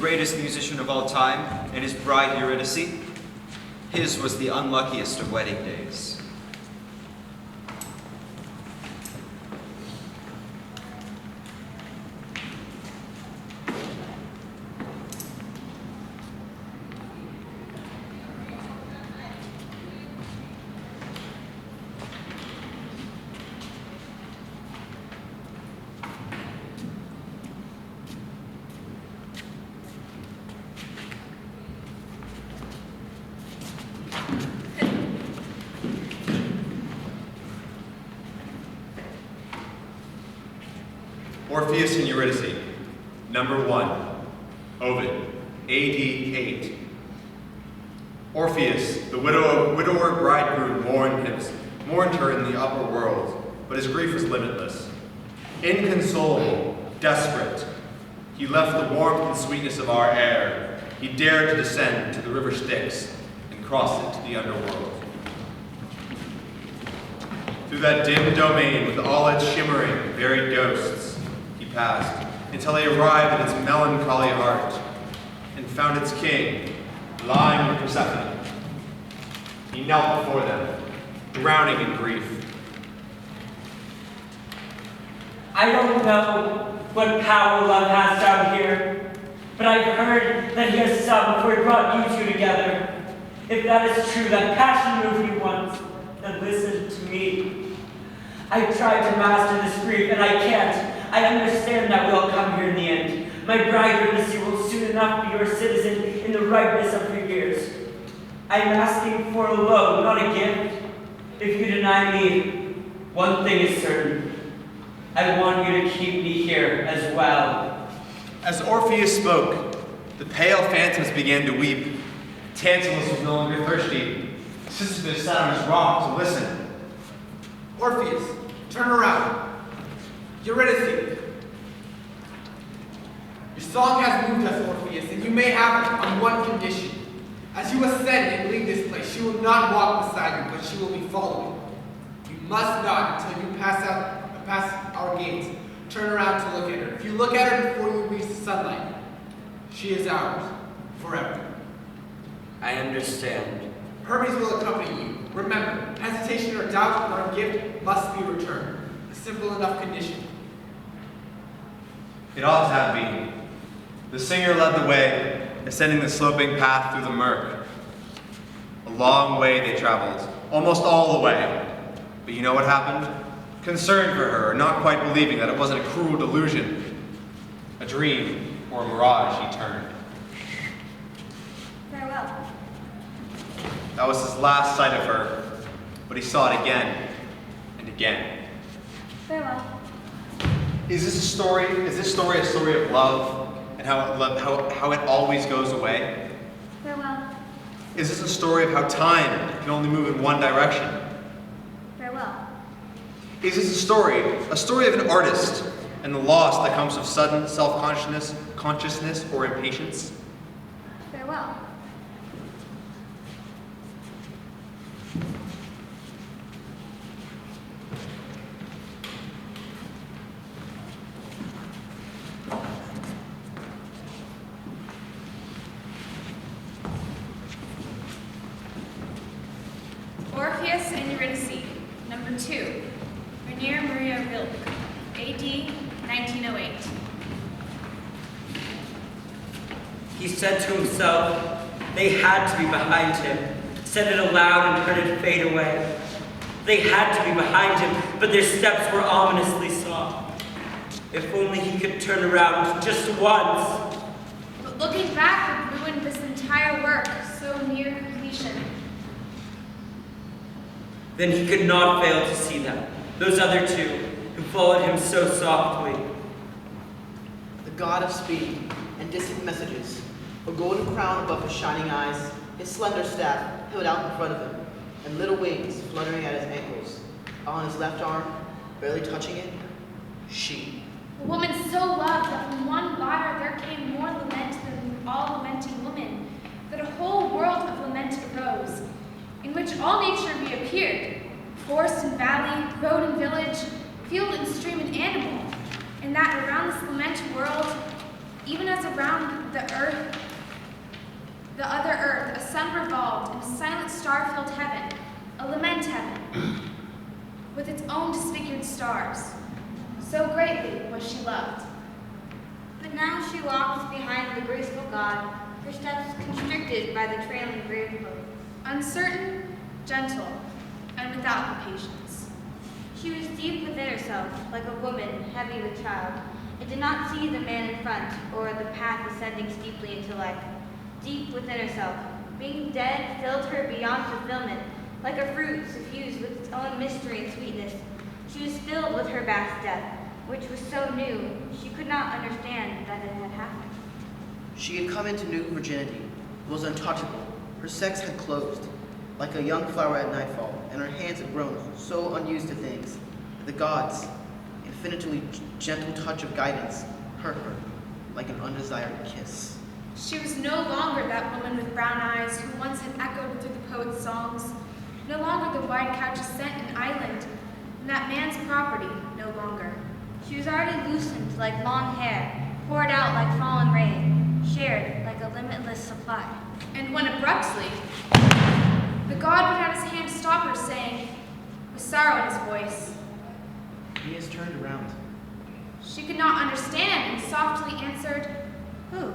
greatest musician of all time, and his bride Eurydice. His was the unluckiest of wedding days. Orpheus and Eurydice, number 1, Ovid, AD 8. Orpheus, the widower bridegroom, mourned her in the upper world, but his grief was limitless. Inconsolable, desperate, he left the warmth and sweetness of our air. He dared to descend to the river Styx and cross it to the underworld. Through that dim domain with all its shimmering, varied ghosts, passed, until he arrived at its melancholy heart, and found its king, lying with Persephone. He knelt before them, drowning in grief. I don't know what power love has down here, but I've heard that he has some before he brought you two together. If that is true, that passion moved you once, then listen to me. I've tried to master this grief, and I can't. I understand that we'll come here in the end. My bride Eurydice will soon enough be your citizen in the ripeness of her years. I am asking for a loan, not a gift. If you deny me, one thing is certain. I want you to keep me here as well. As Orpheus spoke, the pale phantoms began to weep. Tantalus was no longer thirsty. Sisyphus sat on his rock to listen. Orpheus, turn around. Eurydice, your song has moved us, Orpheus, and you may have it on one condition. As you ascend and leave this place, she will not walk beside you, but she will be following. You must not, until you pass our gates, turn around to look at her. If you look at her before you reach the sunlight, she is ours, forever. I understand. Hermes will accompany you. Remember, hesitation or doubt on our gift must be returned. A simple enough condition. It ought to have been. The singer led the way, ascending the sloping path through the murk. A long way they traveled, almost all the way. But you know what happened? Concerned for her, not quite believing that it wasn't a cruel delusion, a dream or a mirage, he turned. Farewell. That was his last sight of her, but he saw it again and again. Farewell. Is this story a story of love and how it always goes away? Farewell. Is this a story of how time can only move in one direction? Farewell. Is this a story of an artist and the loss that comes of sudden self-consciousness or impatience? Farewell. Orpheus and Eurydice, number 2, Rainier Maria Rilke, AD 1908. He said to himself, they had to be behind him. Said it aloud and heard it fade away. They had to be behind him, but their steps were ominously soft. If only he could turn around just once. But looking back would ruin this entire work, so near completion. Then he could not fail to see them, those other two, who followed him so softly. The god of speed and distant messages, a golden crown above his shining eyes, his slender staff held out in front of him, and little wings fluttering at his ankles. On his left arm, barely touching it, she. A woman so loved that from one lyre there came more lament than all lamenting women, that a whole world of lament arose, in which all nature reappeared, forest and valley, road and village, field and stream and animal, and that around this lament world even as around the earth, the other earth, a sun revolved in a silent star-filled heaven, a lament heaven, with its own disfigured stars. So greatly was she loved. But now she walks behind the graceful god, her steps constricted by the trailing grave clothes. Uncertain, gentle, and without impatience. She was deep within herself, like a woman heavy with child, and did not see the man in front or the path ascending steeply into life. Deep within herself, being dead filled her beyond fulfillment, like a fruit suffused with its own mystery and sweetness. She was filled with her vast death, which was so new, she could not understand that it had happened. She had come into new virginity, was untouchable. Her sex had closed, like a young flower at nightfall, and her hands had grown so unused to things that the gods' infinitely gentle touch of guidance hurt her like an undesired kiss. She was no longer that woman with brown eyes who once had echoed through the poet's songs, no longer the wide couch's scent and island, and that man's property no longer. She was already loosened like long hair, poured out like fallen rain, shared like a limitless supply. And when abruptly, the god put out his hand to stop her, saying, with sorrow in his voice, He has turned around. she could not understand and softly answered, who?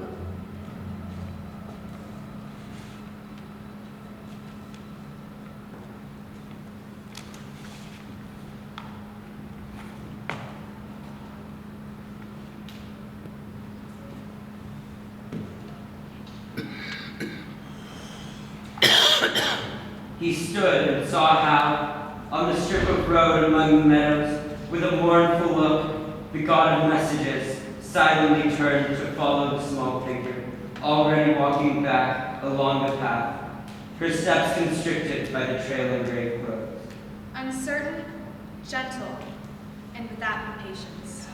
He stood and saw how, on the strip of road among the meadows, with a mournful look, the god of messages silently turned to follow the small figure, already walking back along the path, her steps constricted by the trailing grave clothes. Uncertain, gentle, and without impatience.